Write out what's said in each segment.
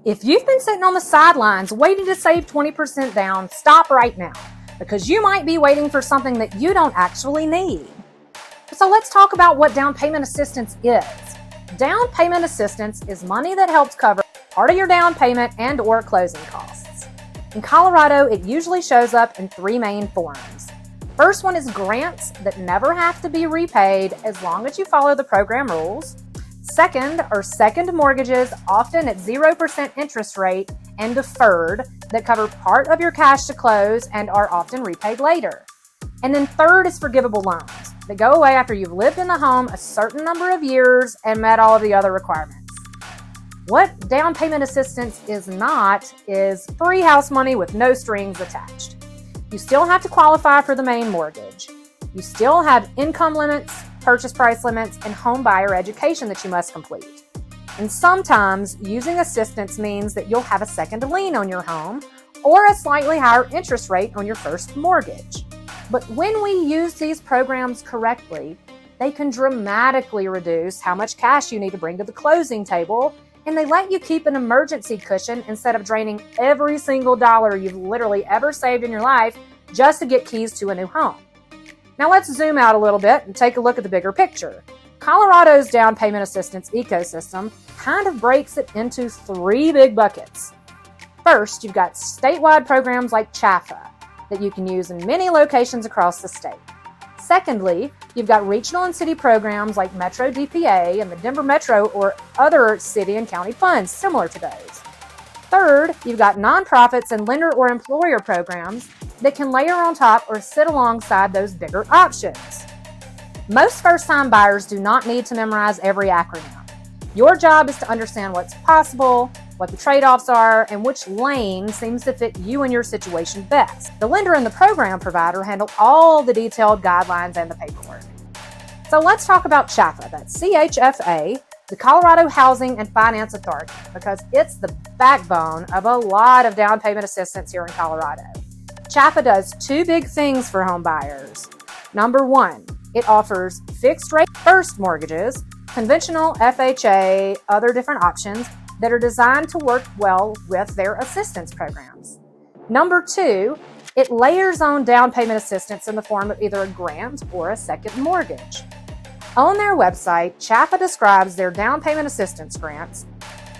If you've been sitting on the sidelines waiting to save 20% down, stop right now, because you might be waiting for something that you don't actually need. So let's talk about what down payment assistance is. Down payment assistance is money that helps cover part of your down payment and or closing costs. In Colorado, it usually shows up in three main forms. First one is grants that never have to be repaid as long as you follow the program rules. Second are second mortgages, often at 0% interest rate and deferred, that cover part of your cash to close and are often repaid later. And then third is forgivable loans that go away after you've lived in the home a certain number of years and met all of the other requirements. What down payment assistance is not is free house money with no strings attached. You still have to qualify for the main mortgage. You still have income limits, purchase price limits, and home buyer education that you must complete. And sometimes using assistance means that you'll have a second lien on your home or a slightly higher interest rate on your first mortgage. But when we use these programs correctly, they can dramatically reduce how much cash you need to bring to the closing table, and they let you keep an emergency cushion instead of draining every single dollar you've literally ever saved in your life just to get keys to a new home. Now let's zoom out a little bit and take a look at the bigger picture. Colorado's down payment assistance ecosystem kind of breaks it into three big buckets. First, you've got statewide programs like CHFA that you can use in many locations across the state. Secondly, you've got regional and city programs like metroDPA and the Denver Metro or other city and county funds similar to those. Third, you've got nonprofits and lender or employer programs that can layer on top or sit alongside those bigger options. Most first-time buyers do not need to memorize every acronym. Your job is to understand what's possible, what the trade-offs are, and which lane seems to fit you and your situation best. The lender and the program provider handle all the detailed guidelines and the paperwork. So let's talk about CHFA, that's CHFA, the Colorado Housing and Finance Authority, because it's the backbone of a lot of down payment assistance here in Colorado. CHFA does two big things for home buyers. Number one, it offers fixed rate first mortgages, conventional FHA, other different options that are designed to work well with their assistance programs. Number two, it layers on down payment assistance in the form of either a grant or a second mortgage. On their website, CHFA describes their down payment assistance grants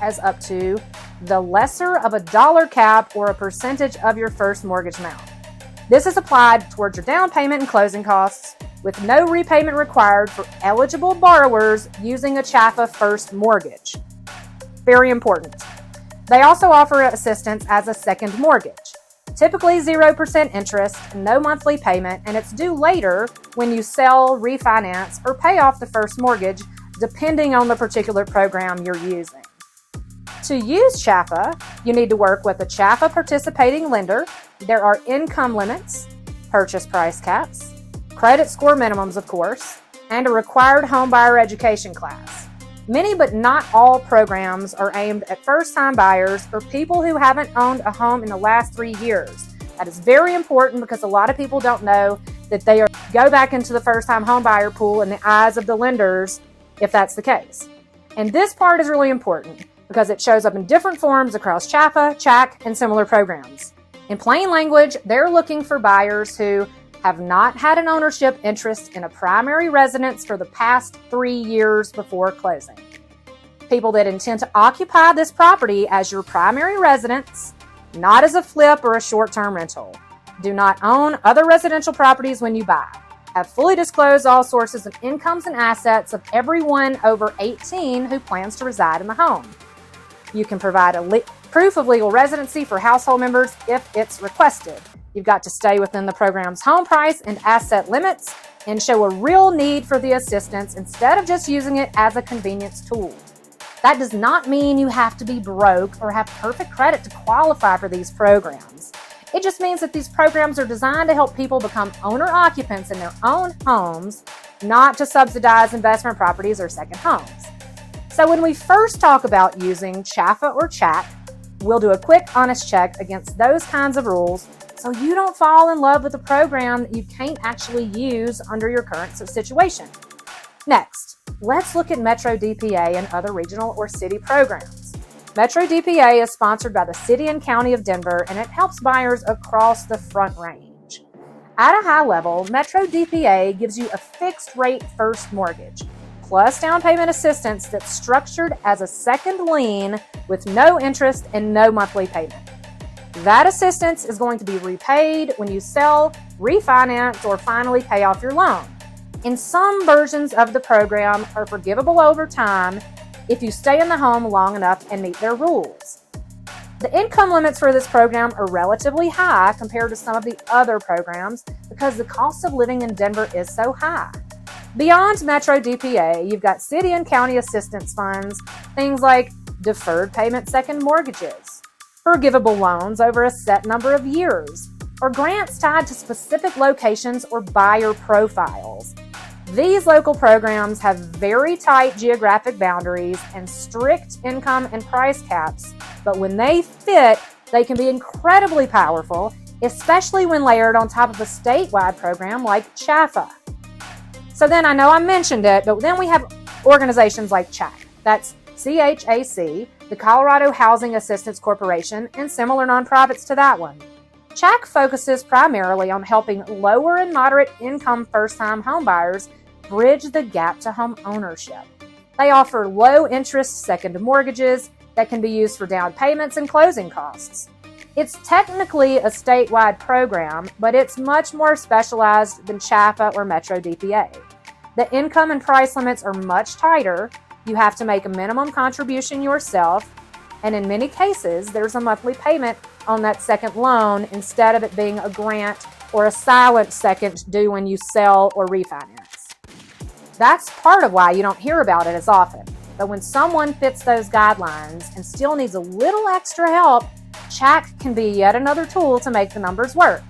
as up to the lesser of a dollar cap or a percentage of your first mortgage amount. This is applied towards your down payment and closing costs with no repayment required for eligible borrowers using a CHFA first mortgage. Very important. They also offer assistance as a second mortgage, typically 0% interest, no monthly payment, and it's due later when you sell, refinance, or pay off the first mortgage, depending on the particular program you're using. To use CHFA, you need to work with a CHFA participating lender. There are income limits, purchase price caps, credit score minimums, of course, and a required home buyer education class. Many but not all programs are aimed at first-time buyers or people who haven't owned a home in the last 3 years. That is very important because a lot of people don't know that they go back into the first-time home buyer pool in the eyes of the lenders if that's the case. And this part is really important because it shows up in different forms across CHFA, CHAC, and similar programs. In plain language, they're looking for buyers who have not had an ownership interest in a primary residence for the past 3 years before closing. People that intend to occupy this property as your primary residence, not as a flip or a short-term rental. Do not own other residential properties when you buy. Have fully disclosed all sources of incomes and assets of everyone over 18 who plans to reside in the home. You can provide a proof of legal residency for household members if it's requested. You've got to stay within the program's home price and asset limits and show a real need for the assistance instead of just using it as a convenience tool. That does not mean you have to be broke or have perfect credit to qualify for these programs. It just means that these programs are designed to help people become owner-occupants in their own homes, not to subsidize investment properties or second homes. So when we first talk about using CHFA or CHAC, we'll do a quick honest check against those kinds of rules so you don't fall in love with a program that you can't actually use under your current situation. Next, let's look at metroDPA and other regional or city programs. metroDPA is sponsored by the City and County of Denver, and it helps buyers across the Front Range. At a high level, metroDPA gives you a fixed rate first mortgage, plus down payment assistance that's structured as a second lien with no interest and no monthly payment. That assistance is going to be repaid when you sell, refinance, or finally pay off your loan. And some versions of the program are forgivable over time if you stay in the home long enough and meet their rules. The income limits for this program are relatively high compared to some of the other programs because the cost of living in Denver is so high. Beyond metroDPA, you've got city and county assistance funds, things like deferred payment second mortgages, forgivable loans over a set number of years, or grants tied to specific locations or buyer profiles. These local programs have very tight geographic boundaries and strict income and price caps, but when they fit, they can be incredibly powerful, especially when layered on top of a statewide program like CHFA. So then I know I mentioned it, but then we have organizations like CHAC. That's CHAC, the Colorado Housing Assistance Corporation, and similar nonprofits to that one. CHAC focuses primarily on helping lower and moderate income first-time homebuyers bridge the gap to home ownership. They offer low-interest second mortgages that can be used for down payments and closing costs. It's technically a statewide program, but it's much more specialized than CHFA or metroDPA. The income and price limits are much tighter. You have to make a minimum contribution yourself, and in many cases, there's a monthly payment on that second loan instead of it being a grant or a silent second due when you sell or refinance. That's part of why you don't hear about it as often. But when someone fits those guidelines and still needs a little extra help, CHAC can be yet another tool to make the numbers work.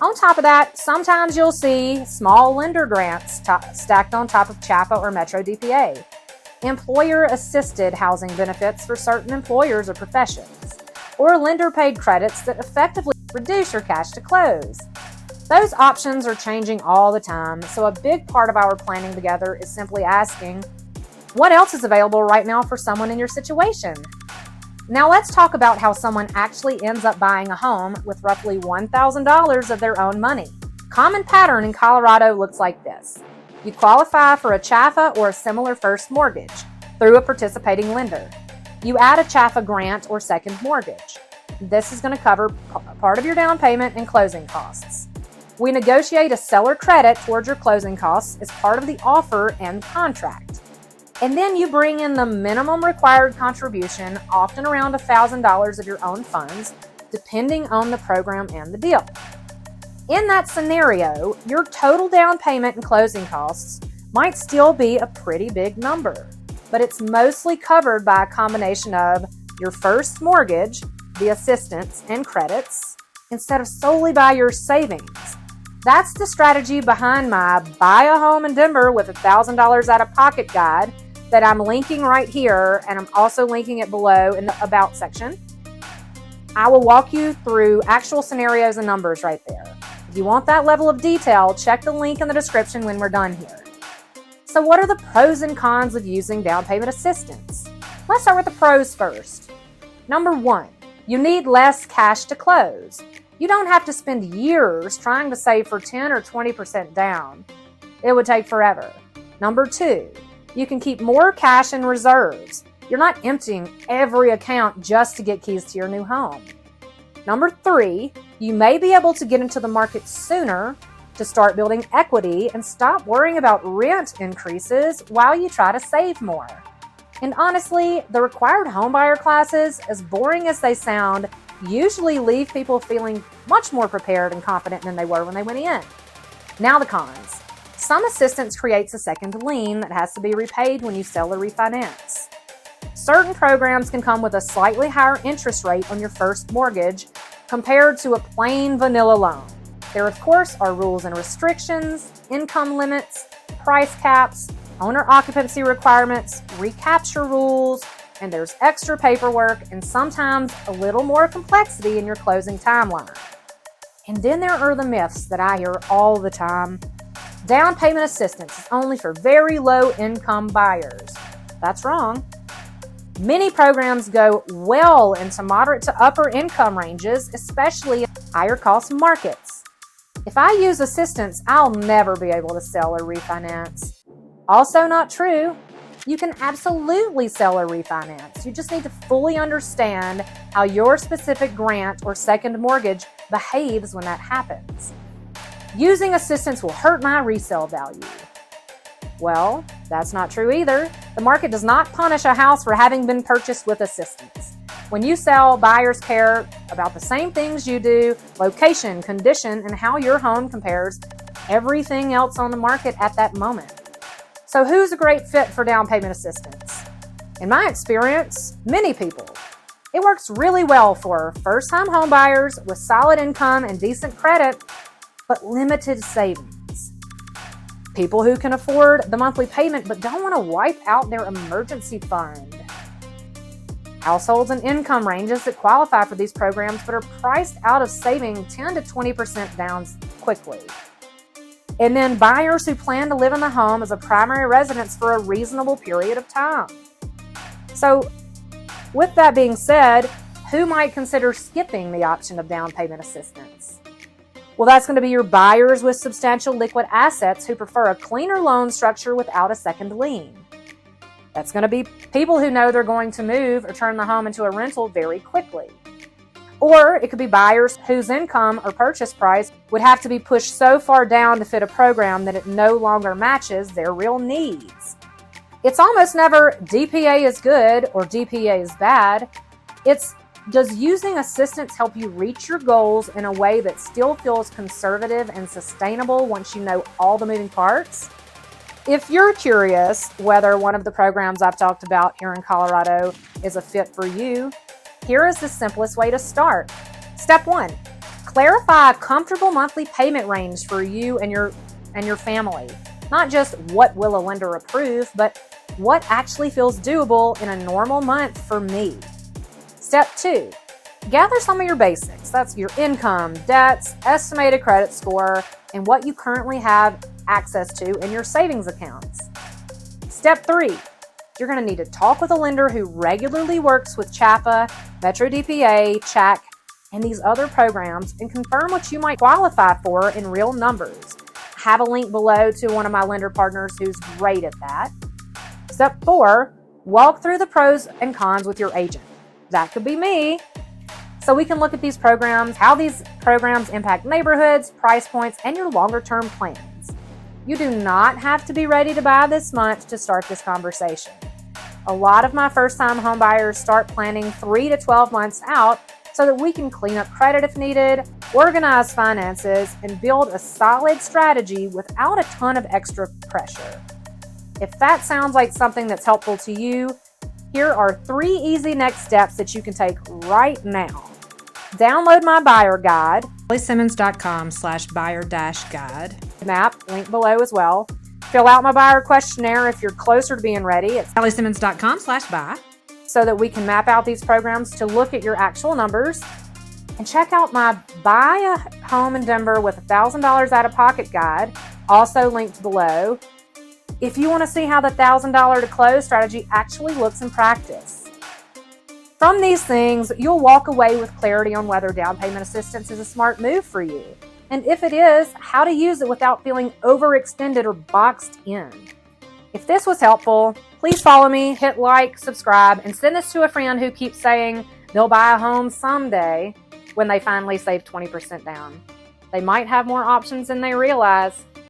On top of that, sometimes you'll see small lender grants stacked on top of CHFA or metroDPA, employer-assisted housing benefits for certain employers or professions, or lender-paid credits that effectively reduce your cash to close. Those options are changing all the time, so a big part of our planning together is simply asking, what else is available right now for someone in your situation? Now let's talk about how someone actually ends up buying a home with roughly $1,000 of their own money. Common pattern in Colorado looks like this. You qualify for a CHFA or a similar first mortgage through a participating lender. You add a CHFA grant or second mortgage. This is going to cover part of your down payment and closing costs. We negotiate a seller credit towards your closing costs as part of the offer and contract. And then you bring in the minimum required contribution, often around $1,000 of your own funds, depending on the program and the deal. In that scenario, your total down payment and closing costs might still be a pretty big number, but it's mostly covered by a combination of your first mortgage, the assistance, and credits, instead of solely by your savings. That's the strategy behind my Buy a Home in Denver with $1,000 out of pocket guide that I'm linking right here, and I'm also linking it below in the About section. I will walk you through actual scenarios and numbers right there. If you want that level of detail, check the link in the description when we're done here. So what are the pros and cons of using down payment assistance? Let's start with the pros first. Number 1, you need less cash to close. You don't have to spend years trying to save for 10 or 20% down. It would take forever. Number 2, you can keep more cash in reserves. You're not emptying every account just to get keys to your new home. Number 3, you may be able to get into the market sooner to start building equity and stop worrying about rent increases while you try to save more. And honestly, the required homebuyer classes, as boring as they sound, usually leave people feeling much more prepared and confident than they were when they went in. Now the cons. Some assistance creates a second lien that has to be repaid when you sell or refinance. Certain programs can come with a slightly higher interest rate on your first mortgage compared to a plain vanilla loan. There, of course, are rules and restrictions, income limits, price caps, owner occupancy requirements, recapture rules, and there's extra paperwork and sometimes a little more complexity in your closing timeline. And then there are the myths that I hear all the time. Down payment assistance is only for very low income buyers. That's wrong. Many programs go well into moderate to upper income ranges, especially in higher cost markets. If I use assistance, I'll never be able to sell or refinance. Also not true. You can absolutely sell or refinance. You just need to fully understand how your specific grant or second mortgage behaves when that happens. Using assistance will hurt my resale value. Well, that's not true either. The market does not punish a house for having been purchased with assistance. When you sell, buyers care about the same things you do: location, condition, and how your home compares to everything else on the market at that moment. So who's a great fit for down payment assistance? In my experience, many people. It works really well for first-time home buyers with solid income and decent credit, but limited savings. People who can afford the monthly payment but don't want to wipe out their emergency fund. Households and income ranges that qualify for these programs but are priced out of saving 10 to 20% down quickly. And then buyers who plan to live in the home as a primary residence for a reasonable period of time. So, with that being said, who might consider skipping the option of down payment assistance? Well, that's going to be your buyers with substantial liquid assets who prefer a cleaner loan structure without a second lien. That's going to be people who know they're going to move or turn the home into a rental very quickly. Or it could be buyers whose income or purchase price would have to be pushed so far down to fit a program that it no longer matches their real needs. It's almost never DPA is good or DPA is bad. It's, does using assistance help you reach your goals in a way that still feels conservative and sustainable once you know all the moving parts? If you're curious whether one of the programs I've talked about here in Colorado is a fit for you, here is the simplest way to start. Step 1, clarify a comfortable monthly payment range for you and your family. Not just what will a lender approve, but what actually feels doable in a normal month for me. Step 2, gather some of your basics. That's your income, debts, estimated credit score, and what you currently have access to in your savings accounts. Step 3, you're going to need to talk with a lender who regularly works with CHFA, metroDPA, CHAC, and these other programs and confirm what you might qualify for in real numbers. I have a link below to one of my lender partners who's great at that. Step 4, walk through the pros and cons with your agent. That could be me. So we can look at these programs, how these programs impact neighborhoods, price points, and your longer-term plans. You do not have to be ready to buy this month to start this conversation. A lot of my first-time home buyers start planning 3 to 12 months out so that we can clean up credit if needed, organize finances, and build a solid strategy without a ton of extra pressure. If that sounds like something that's helpful to you, here are 3 easy next steps that you can take right now. Download my buyer guide, salliesimmons.com/buyer-guide. Map, link below as well. Fill out my buyer questionnaire if you're closer to being ready. It's salliesimmons.com/buy, so that we can map out these programs to look at your actual numbers. And check out my Buy a Home in Denver with $1,000 out of pocket guide, also linked below, if you want to see how the $1,000 to close strategy actually looks in practice. From these things, you'll walk away with clarity on whether down payment assistance is a smart move for you. And if it is, how to use it without feeling overextended or boxed in. If this was helpful, please follow me, hit like, subscribe, and send this to a friend who keeps saying they'll buy a home someday when they finally save 20% down. They might have more options than they realize.